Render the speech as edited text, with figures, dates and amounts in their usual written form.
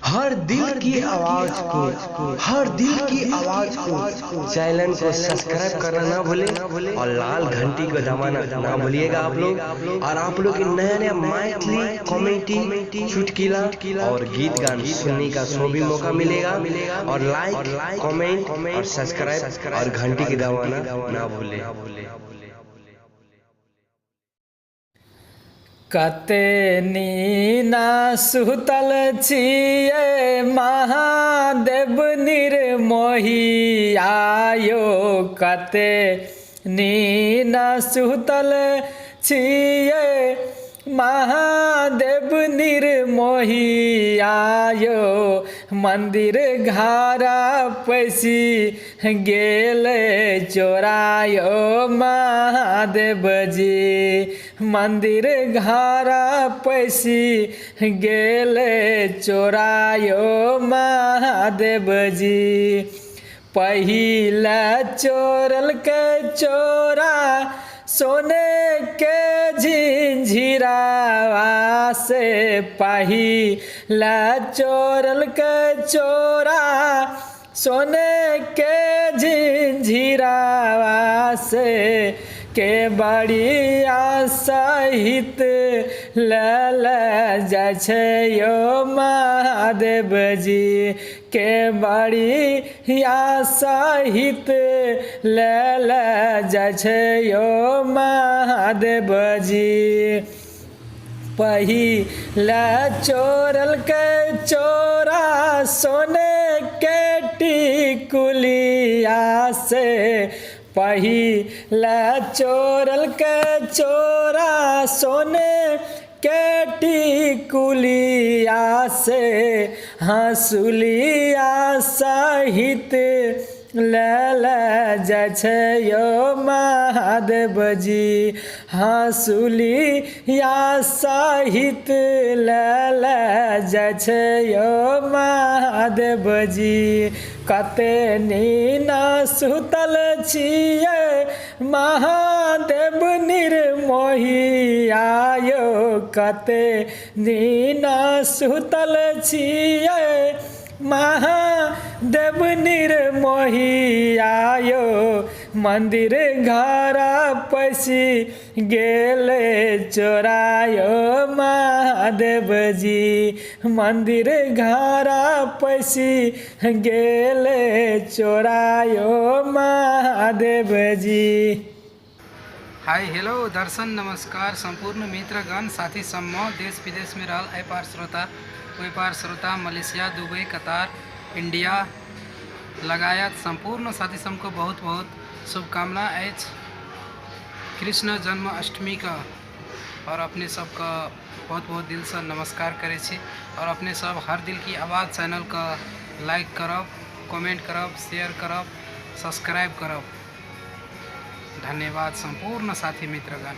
हर दिल की आवाज को चैनल को सब्सक्राइब करना ना भूले और लाल घंटी को दबाना ना भूलिएगा आप लोग। और आप लोग नया नया मैथिली कॉमेडी चुटकिला और गीत गान सुनने का सो भी मौका मिलेगा। और लाइक कमेंट और सब्सक्राइब और घंटी की दबाना ना भूले। कते नीना सुतल छियै महादेव निर्मोही आयो। कते नीना सुतल छियै महादेव निर्मोही आयो। मंदिर घारा पैसी गेले चोरायो महादेव जी। मंदिर घारा पैसी गेले चोरायो महादेव जी। पहिला चोरल के चोरा सोने के झिंझिरावा से। पहिला चोरल के चोरा सोने के झिंझिरावा से। के बड़ी सहित लल जाइ छै यो महादेव जी। के बड़ी सहित लल जाइ छै यो महादेव जी। पहिला चोरल के चोरा सोने के टिकुलिया से। पहिला चोरल के चोरा सोने के टिकुलिया से। हंसुलिया सहित लल जाइ छै यो महादेव जी। हंसुलिया सहित लल जाइ छै यो महादेव जी। कते नीना सुतल छियै महादेव निर्मोही आयो। कते नीना सुतल छियै महादेव निर्मोही आयो। मंदिर घारा पैसी गेले चोरायो महादेव जी। मंदिर घारा पैसी गेले चोरायो महादेव जी। हाय हेलो दर्शन नमस्कार संपूर्ण मित्रगण साथी सम्मो देश विदेश में रहल अपार श्रोता व्यापार श्रोता मलेशिया दुबई कतार इंडिया लगायत संपूर्ण साथी सबको बहुत बहुत शुभकामना अछि कृष्ण जन्माष्टमी का। और अपने सबका बहुत बहुत दिल से नमस्कार करे छी। और अपने सब हर दिल की आवाज़ चैनल का लाइक करब, कमेंट करब, शेयर करब, सब्सक्राइब करब। धन्यवाद संपूर्ण साथी मित्रगण।